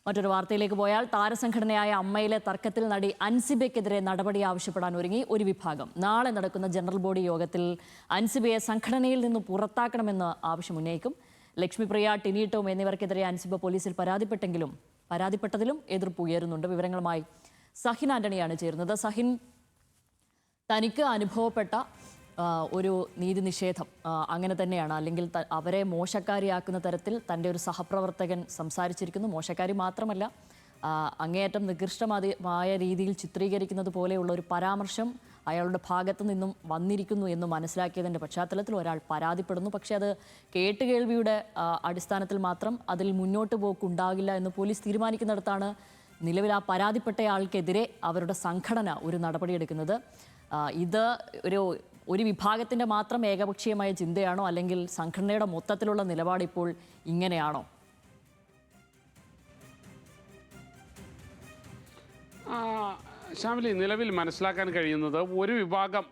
മറ്റൊരു വാർത്തയിലേക്ക് പോയാൽ താരസംഘടനയായ അമ്മയിലെ തർക്കത്തിൽ നടി അൻസിബയ്ക്കെതിരെ നടപടി ആവശ്യപ്പെടാൻ ഒരുങ്ങി ഒരു വിഭാഗം. നാളെ നടക്കുന്ന ജനറൽ ബോഡി യോഗത്തിൽ അൻസിബയെ സംഘടനയിൽ നിന്ന് പുറത്താക്കണമെന്ന് ആവശ്യമുന്നയിക്കും. ലക്ഷ്മിപ്രിയ, ടിനി ടോം എന്നിവർക്കെതിരെ അൻസിബ പോലീസിൽ പരാതിപ്പെട്ടതിലും എതിർപ്പ് ഉയരുന്നുണ്ട്. വിവരങ്ങളുമായി സഹിൻ ആന്റണിയാണ് ചേരുന്നത്. സഹിൻ, തനിക്ക് അനുഭവപ്പെട്ട ഒരു നീതി നിഷേധം അങ്ങനെ തന്നെയാണ്, അല്ലെങ്കിൽ അവരെ മോശക്കാരിയാക്കുന്ന തരത്തിൽ തൻ്റെ ഒരു സഹപ്രവർത്തകൻ സംസാരിച്ചിരിക്കുന്നു. മോശക്കാരി മാത്രമല്ല, അങ്ങേയറ്റം നികൃഷ്ടമായ രീതിയിൽ ചിത്രീകരിക്കുന്നത് പോലെയുള്ള ഒരു പരാമർശം അയാളുടെ ഭാഗത്തു നിന്നും വന്നിരിക്കുന്നു എന്ന് മനസ്സിലാക്കിയതിൻ്റെ പശ്ചാത്തലത്തിൽ ഒരാൾ പരാതിപ്പെടുന്നു. പക്ഷേ അത് കേട്ടുകേൾവിയുടെ അടിസ്ഥാനത്തിൽ മാത്രം അതിൽ മുന്നോട്ട് പോക്കുണ്ടാകില്ല എന്ന് പോലീസ് തീരുമാനിക്കുന്നിടത്താണ് നിലവിൽ ആ പരാതിപ്പെട്ടയാൾക്കെതിരെ അവരുടെ സംഘടന ഒരു നടപടിയെടുക്കുന്നത്. ഇത് ഒരു വിഭാഗത്തിൻ്റെ മാത്രം ഏകപക്ഷീയമായ ചിന്തയാണോ, അല്ലെങ്കിൽ സംഘടനയുടെ മൊത്തത്തിലുള്ള നിലപാട് ഇപ്പോൾ ഇങ്ങനെയാണോ? ശ്യാമിലി, നിലവിൽ മനസ്സിലാക്കാൻ കഴിയുന്നത് ഒരു വിഭാഗം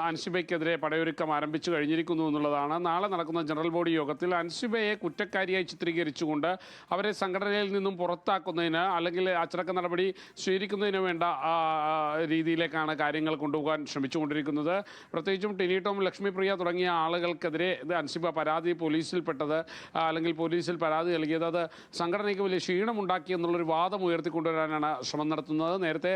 അൻസിബയ്ക്കെതിരെ പടയൊരുക്കം ആരംഭിച്ചു കഴിഞ്ഞിരിക്കുന്നു എന്നുള്ളതാണ്. നാളെ നടക്കുന്ന ജനറൽ ബോഡി യോഗത്തിൽ അൻസിബയെ കുറ്റക്കാരിയായി ചിത്രീകരിച്ചുകൊണ്ട് അവരെ സംഘടനയിൽ നിന്നും പുറത്താക്കുന്നതിന് അല്ലെങ്കിൽ അച്ചടക്ക നടപടി സ്വീകരിക്കുന്നതിന് വേണ്ട രീതിയിലേക്കാണ് കാര്യങ്ങൾ കൊണ്ടുപോകാൻ ശ്രമിച്ചുകൊണ്ടിരിക്കുന്നത്. പ്രത്യേകിച്ചും ടിനി ടോം, ലക്ഷ്മിപ്രിയ തുടങ്ങിയ ആളുകൾക്കെതിരെ അൻസിബ പോലീസിൽപ്പെട്ടത് അല്ലെങ്കിൽ പോലീസിൽ പരാതി നൽകിയത് അത് സംഘടനയ്ക്ക് വലിയ ക്ഷീണമുണ്ടാക്കി എന്നുള്ളൊരു വാദം ഉയർത്തിക്കൊണ്ടുവരാനാണ് ശ്രമം നടത്തുന്നത്. നേരത്തെ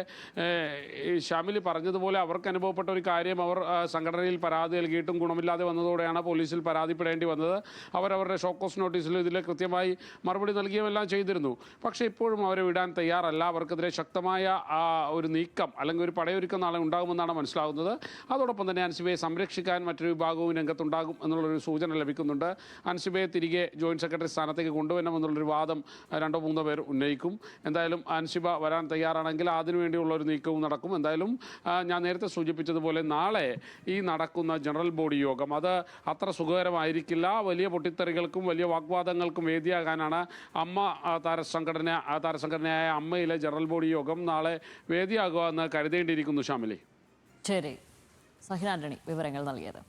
ഷാമിലി പറഞ്ഞതുപോലെ അവർക്ക് അനുഭവപ്പെട്ട ഒരു കാര്യം, അവർ സംഘടനയിൽ പരാതി നൽകിയിട്ടും ഗുണമില്ലാതെ വന്നതോടെയാണ് പോലീസിൽ പരാതിപ്പെടേണ്ടി വന്നത്. അവരവരുടെ ഷോക്കോസ് നോട്ടീസിൽ ഇതിൽ കൃത്യമായി മറുപടി നൽകിയതെല്ലാം ചെയ്തിരുന്നു. പക്ഷേ ഇപ്പോഴും അവരെ വിടാൻ തയ്യാറല്ല. അവർക്കെതിരെ ശക്തമായ ഒരു നീക്കം അല്ലെങ്കിൽ ഒരു പടയൊരുക്കം നാളെ ഉണ്ടാകുമെന്നാണ് മനസ്സിലാകുന്നത്. അതോടൊപ്പം തന്നെ അൻസിബയെ സംരക്ഷിക്കാൻ മറ്റൊരു വിഭാഗവും രംഗത്തുണ്ടാകും എന്നുള്ളൊരു സൂചന ലഭിക്കുന്നുണ്ട്. അൻസിബയെ തിരികെ ജോയിന്റ് സെക്രട്ടറി സ്ഥാനത്തേക്ക് കൊണ്ടുവരണമെന്നുള്ളൊരു വാദം 2-3 പേർ ഉന്നയിക്കും. എന്തായാലും അൻസിബ വരാൻ തയ്യാറാണെങ്കിൽ അതിനുവേണ്ടിയുള്ള ഒരു നീക്കവും നടക്കും. എന്തായാലും ഞാൻ നേരത്തെ സൂചിപ്പിച്ചതുപോലെ നാളെ ഈ നടക്കുന്ന ജനറൽ ബോഡി യോഗം അത് അത്ര സുഖകരമായിരിക്കില്ല. വലിയ പൊട്ടിത്തെറികൾക്കും വലിയ വാഗ്വാദങ്ങൾക്കും വേദിയാകാനാണ് താരസംഘടനയായ അമ്മയിലെ ജനറൽ ബോഡി യോഗം നാളെ വേദിയാകുക എന്ന് കരുതേണ്ടിയിരിക്കുന്നു. ഷാമിലി, ശരി. സഹിൻ ആന്റണി വിവരങ്ങൾ നൽകിയത്.